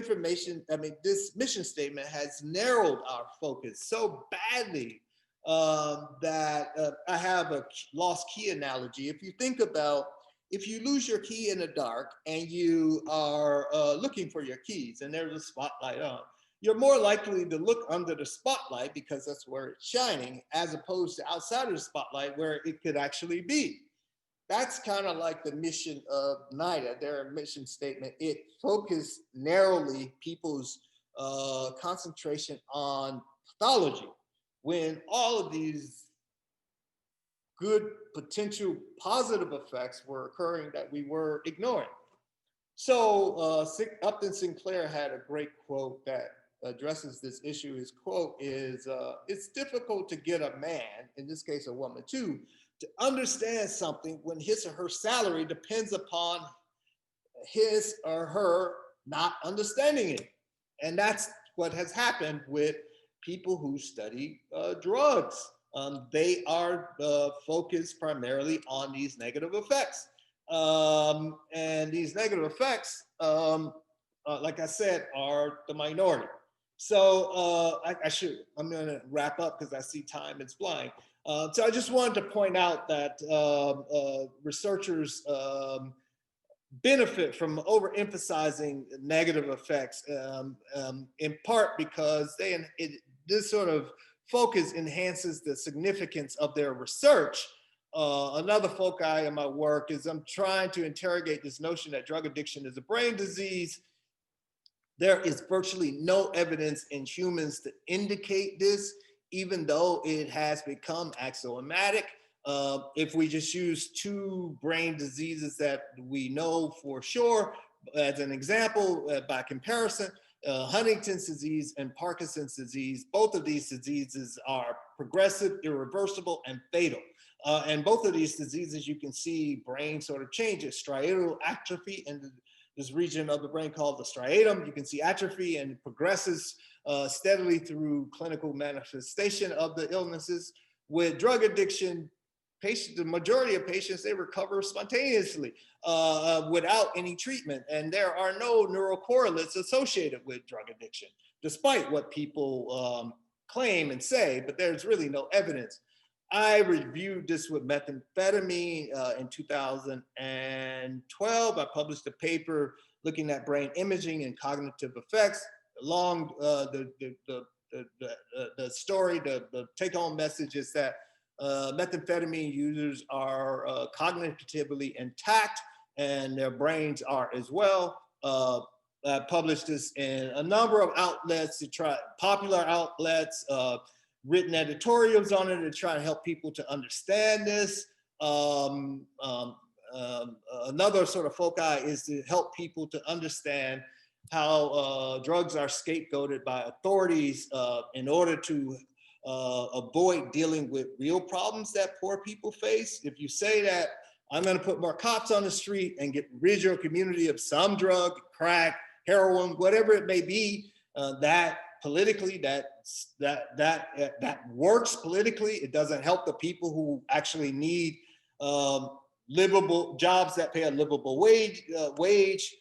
[SPEAKER 3] mission statement has narrowed our focus so badly that I have a lost key analogy. If you think about, if you lose your key in the dark and you are looking for your keys and there's a spotlight on, you're more likely to look under the spotlight because that's where it's shining, as opposed to outside of the spotlight where it could actually be. That's kind of like the mission of NIDA, their mission statement. It focused narrowly people's concentration on pathology, when all of these good potential positive effects were occurring that we were ignoring. So Upton Sinclair had a great quote that addresses this issue. His quote is, it's difficult to get a man, in this case a woman too, to understand something when his or her salary depends upon his or her not understanding it. And that's what has happened with people who study drugs. They are focused primarily on these negative effects. And these negative effects, like I said, are the minority. So I'm gonna wrap up because I see time is flying. So I just wanted to point out that researchers benefit from overemphasizing negative effects, in part because this sort of focus enhances the significance of their research. Another foci in my work is I'm trying to interrogate this notion that drug addiction is a brain disease. There is virtually no evidence in humans to indicate this, even though it has become axiomatic. If we just use two brain diseases that we know for sure, as an example, by comparison, Huntington's disease and Parkinson's disease, both of these diseases are progressive, irreversible, and fatal. And both of these diseases, you can see brain sort of changes, striatal atrophy in this region of the brain called the striatum. You can see atrophy and it progresses steadily through clinical manifestation of the illnesses. With drug addiction, the majority of patients, they recover spontaneously without any treatment. And there are no neurocorrelates associated with drug addiction, despite what people claim and say, but there's really no evidence. I reviewed this with methamphetamine in 2012. I published a paper looking at brain imaging and cognitive effects. Along the story, the take-home message is that methamphetamine users are cognitively intact and their brains are as well. I published this in a number of outlets, popular outlets, written editorials on it to try to help people to understand this. another sort of foci is to help people to understand how drugs are scapegoated by authorities in order to avoid dealing with real problems that poor people face. If you say that I'm going to put more cops on the street and get rid your community of some drug, crack, heroin, whatever it may be, that politically, that works politically. It doesn't help the people who actually need livable jobs that pay a livable wage,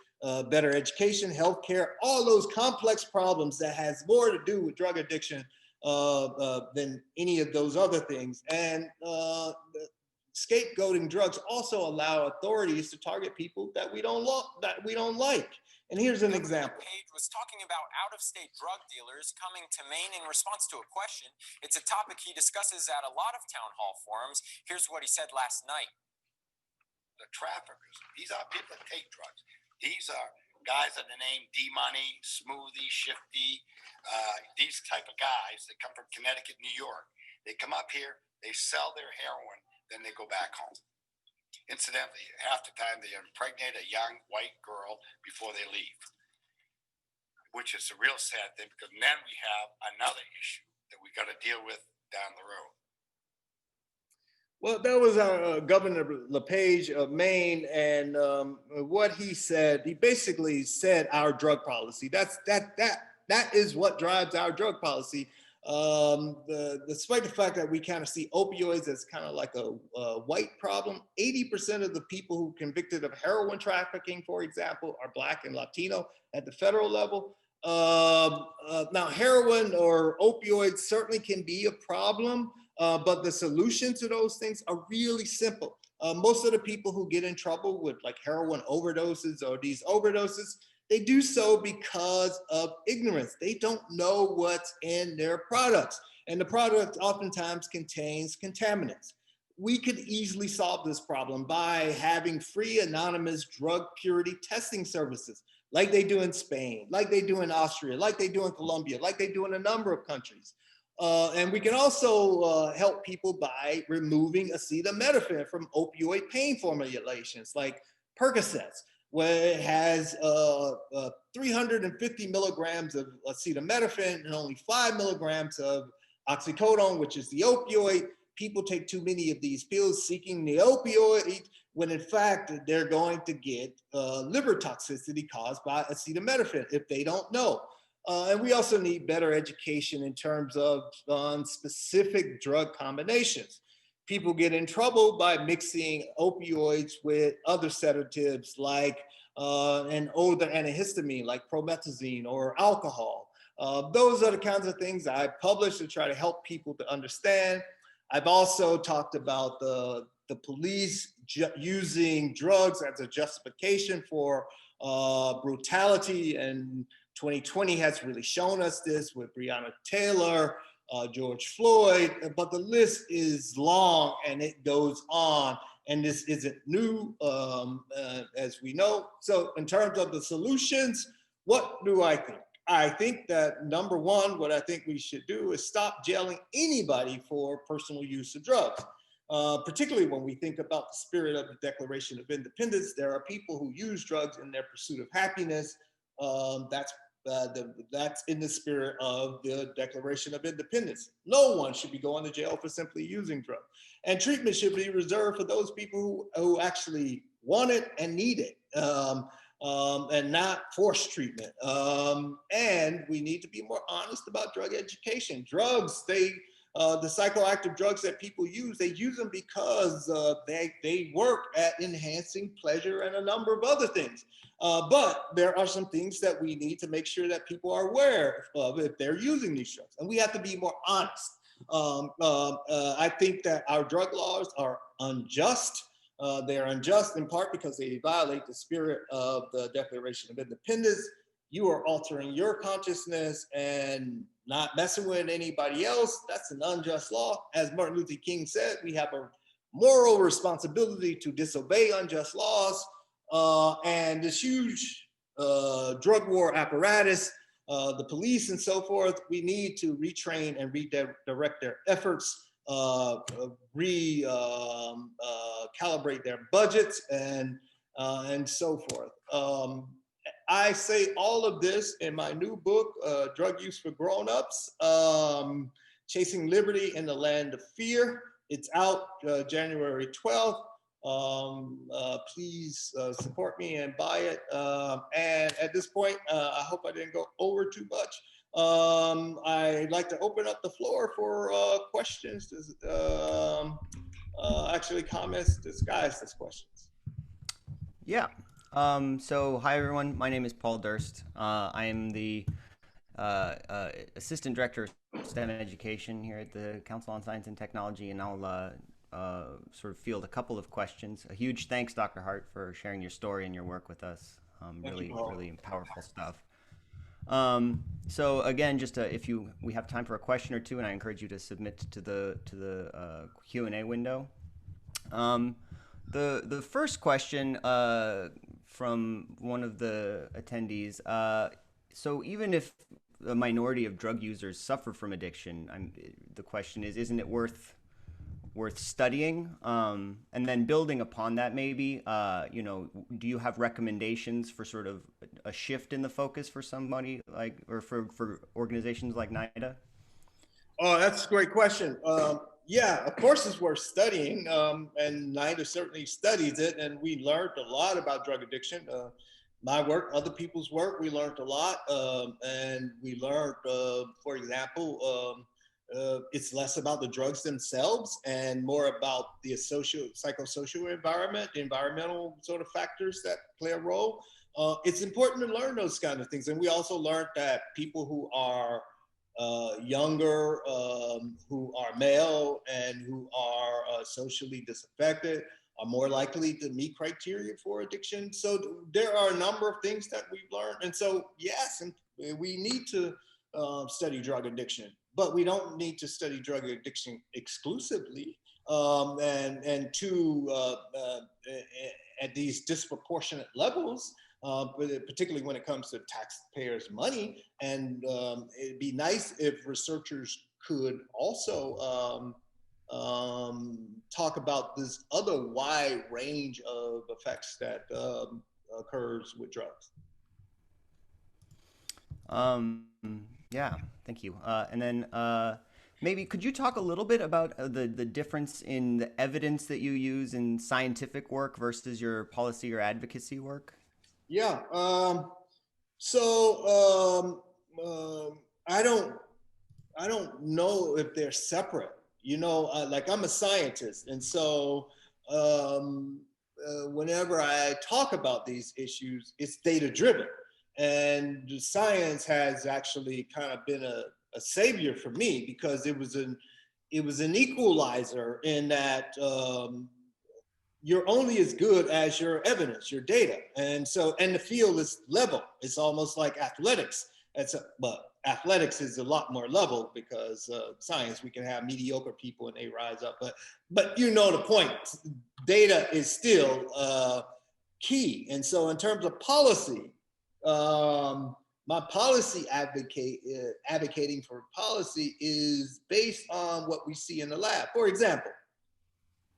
[SPEAKER 3] better education, healthcare, all those complex problems that has more to do with drug addiction than any of those other things. And scapegoating drugs also allow authorities to target people that we don't like. And here's an example.
[SPEAKER 5] Page was talking about out-of-state drug dealers coming to Maine in response to a question. It's a topic he discusses at a lot of town hall forums. Here's what he said last night.
[SPEAKER 6] The traffickers, these are people that take drugs. These are guys that are named D-Money, Smoothie, Shifty, these type of guys that come from Connecticut, New York. They come up here, they sell their heroin, then they go back home. Incidentally, half the time they impregnate a young white girl before they leave, which is a real sad thing, because then we have another issue that we got to deal with down the road.
[SPEAKER 3] Well, that was Governor LePage of Maine, and what he said, he basically said our drug policy. That is what drives our drug policy. Despite the fact that we kind of see opioids as kind of like a white problem, 80% of the people who are convicted of heroin trafficking, for example, are Black and Latino at the federal level. Now, heroin or opioids certainly can be a problem, but the solution to those things are really simple. Most of the people who get in trouble with like heroin overdoses or these overdoses, they do so because of ignorance. They don't know what's in their products, and the product oftentimes contains contaminants. We could easily solve this problem by having free anonymous drug purity testing services, like they do in Spain, like they do in Austria, like they do in Colombia, like they do in a number of countries. And we can also help people by removing acetaminophen from opioid pain formulations like Percocets, where it has 350 milligrams of acetaminophen and only 5 milligrams of oxycodone, which is the opioid. People take too many of these pills seeking the opioid, when in fact they're going to get liver toxicity caused by acetaminophen if they don't know. And we also need better education in terms of specific drug combinations. People get in trouble by mixing opioids with other sedatives like an older antihistamine like promethazine or alcohol. Those are the kinds of things I publish to try to help people to understand. I've also talked about the police using drugs as a justification for brutality, and 2020 has really shown us this with Breonna Taylor, George Floyd, but the list is long and it goes on, and this isn't new, as we know. So in terms of the solutions, what do I think? I think that number one, what I think we should do is stop jailing anybody for personal use of drugs. Particularly when we think about the spirit of the Declaration of Independence. There are people who use drugs in their pursuit of happiness. That's in the spirit of the Declaration of Independence. No one should be going to jail for simply using drugs. And treatment should be reserved for those people who actually want it and need it, and not forced treatment. And we need to be more honest about drug education. Drugs, the psychoactive drugs that people use, they use them because they work at enhancing pleasure and a number of other things. But there are some things that we need to make sure that people are aware of if they're using these drugs. And we have to be more honest. I think that our drug laws are unjust. They are unjust in part because they violate the spirit of the Declaration of Independence. You are altering your consciousness and not messing with anybody else. That's an unjust law. As Martin Luther King said, we have a moral responsibility to disobey unjust laws. And this huge drug war apparatus, the police and so forth, we need to retrain and redirect their efforts calibrate their budgets and so forth. I say all of this in my new book, Drug Use for Grown-Ups, Chasing Liberty in the Land of Fear. It's out January 12th. Please support me and buy it. And at this point, I hope I didn't go over too much. I'd like to open up the floor for questions, actually comments disguised as questions.
[SPEAKER 7] Yeah. So hi everyone, my name is Paul Durst. I am the Assistant Director of STEM Education here at the Council on Science and Technology, and I'll sort of field a couple of questions. A huge thanks, Dr. Hart, for sharing your story and your work with us. Really powerful stuff. So again, just we have time for a question or two, and I encourage you to submit to the Q&A window. The first question from one of the attendees. So even if a minority of drug users suffer from addiction, the question is, isn't it worth studying? And then building upon that, maybe, do you have recommendations for sort of a shift in the focus for somebody or for organizations like NIDA?
[SPEAKER 3] Oh, that's a great question. Yeah, of course it's worth studying, and NIDA certainly studies it, and we learned a lot about drug addiction. My work, other people's work, we learned a lot, and we learned, for example, it's less about the drugs themselves and more about the psychosocial environment, the environmental sort of factors that play a role. It's important to learn those kind of things, and we also learned that people who are younger, who are male and who are socially disaffected are more likely to meet criteria for addiction. So there are a number of things that we've learned. And so, yes, we need to study drug addiction, but we don't need to study drug addiction exclusively and at these disproportionate levels. Particularly when it comes to taxpayers' money. And it'd be nice if researchers could also talk about this other wide range of effects that occurs with drugs.
[SPEAKER 7] Yeah, thank you. And then maybe could you talk a little bit about the difference in the evidence that you use in scientific work versus your policy or advocacy work?
[SPEAKER 3] Yeah. I don't know if they're separate. Like I'm a scientist, and so whenever I talk about these issues, it's data driven, and science has actually kind of been a savior for me because it was an equalizer in that. You're only as good as your evidence, your data. And the field is level. It's almost like athletics. But athletics is a lot more level because science, we can have mediocre people and they rise up. But you know the point, data is still key. And so in terms of policy, my policy advocating for policy is based on what we see in the lab. For example,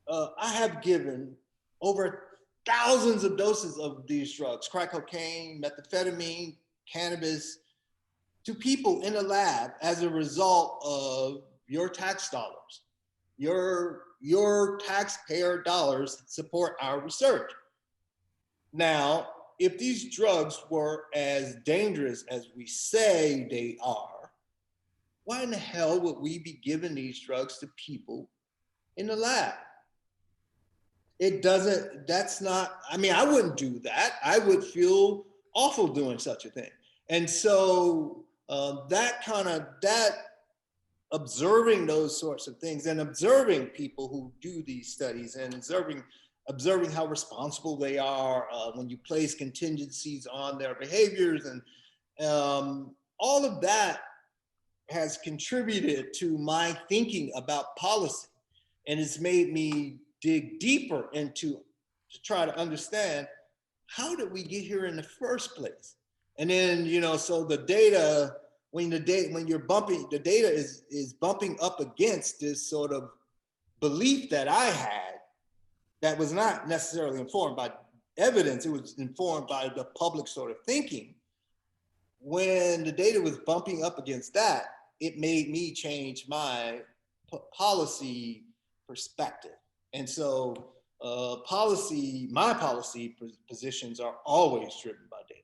[SPEAKER 3] I have given over thousands of doses of these drugs, crack cocaine, methamphetamine, cannabis, to people in the lab as a result of your tax dollars. Your taxpayer dollars support our research. Now, if these drugs were as dangerous as we say they are, why in the hell would we be giving these drugs to people in the lab? I wouldn't do that. I would feel awful doing such a thing. And so that observing those sorts of things and observing people who do these studies and observing how responsible they are when you place contingencies on their behaviors and all of that has contributed to my thinking about policy, and it's made me dig deeper to try to understand how did we get here in the first place. And then so the data, when the data is bumping up against this sort of belief that I had that was not necessarily informed by evidence, it was informed by the public sort of thinking. When the data was bumping up against that, it made me change my policy perspective. And so my policy positions are always driven by data.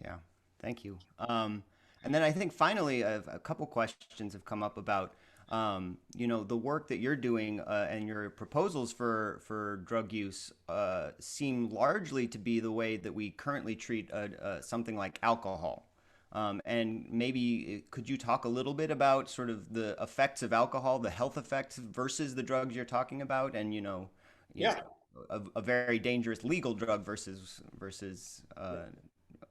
[SPEAKER 7] Yeah, thank you. And then I think finally, a couple questions have come up about, you know, the work that you're doing and your proposals for drug use seem largely to be the way that we currently treat something like alcohol. And maybe could you talk a little bit about sort of the effects of alcohol, the health effects versus the drugs you're talking about, and a very dangerous legal drug versus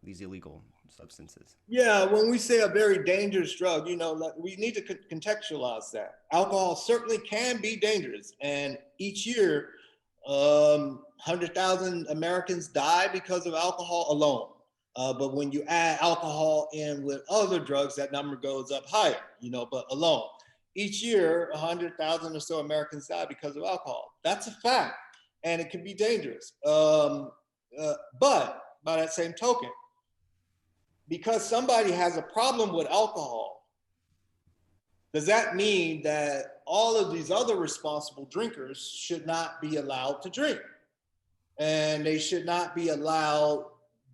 [SPEAKER 7] these illegal substances?
[SPEAKER 3] Yeah, when we say a very dangerous drug, you know, we need to contextualize that. Alcohol certainly can be dangerous, and each year, 100,000 Americans die because of alcohol alone. But when you add alcohol in with other drugs, that number goes up higher, you know, but alone. Each year, 100,000 or so Americans die because of alcohol. That's a fact, and it can be dangerous. But by that same token, because somebody has a problem with alcohol, does that mean that all of these other responsible drinkers should not be allowed to drink? And they should not be allowed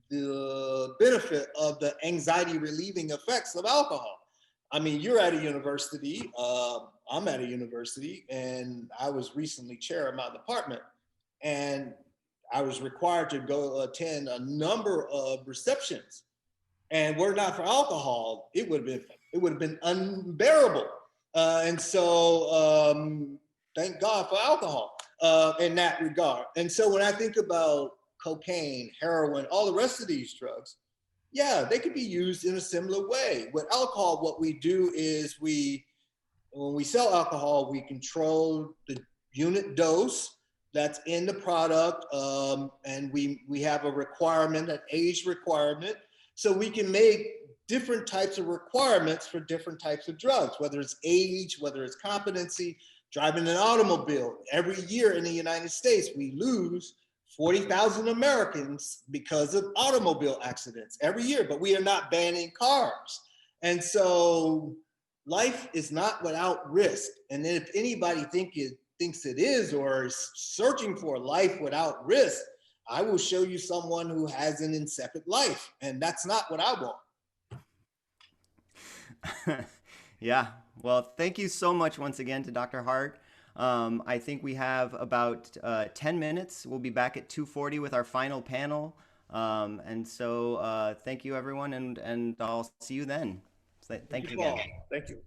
[SPEAKER 3] the benefit of the anxiety relieving effects of alcohol? I mean, you're at a university, I'm at a university, and I was recently chair of my department, and I was required to go attend a number of receptions. And were it not for alcohol, it would have been unbearable. And so thank God for alcohol in that regard. And so when I think about cocaine, heroin, all the rest of these drugs, yeah, they could be used in a similar way. With alcohol, what we do is when we sell alcohol, we control the unit dose that's in the product, and we have a requirement, an age requirement. So we can make different types of requirements for different types of drugs, whether it's age, whether it's competency, driving an automobile. Every year in the United States, we lose 40,000 Americans because of automobile accidents every year, but we are not banning cars. And so life is not without risk. And if anybody thinks it is or is searching for a life without risk, I will show you someone who has an insipid life, and that's not what I want.
[SPEAKER 7] Yeah, well, thank you so much once again to Dr. Hart. I think we have about 10 minutes. We'll be back at 2:40 with our final panel. And so thank you, everyone, and I'll see you then. Thank you again.
[SPEAKER 3] Thank you.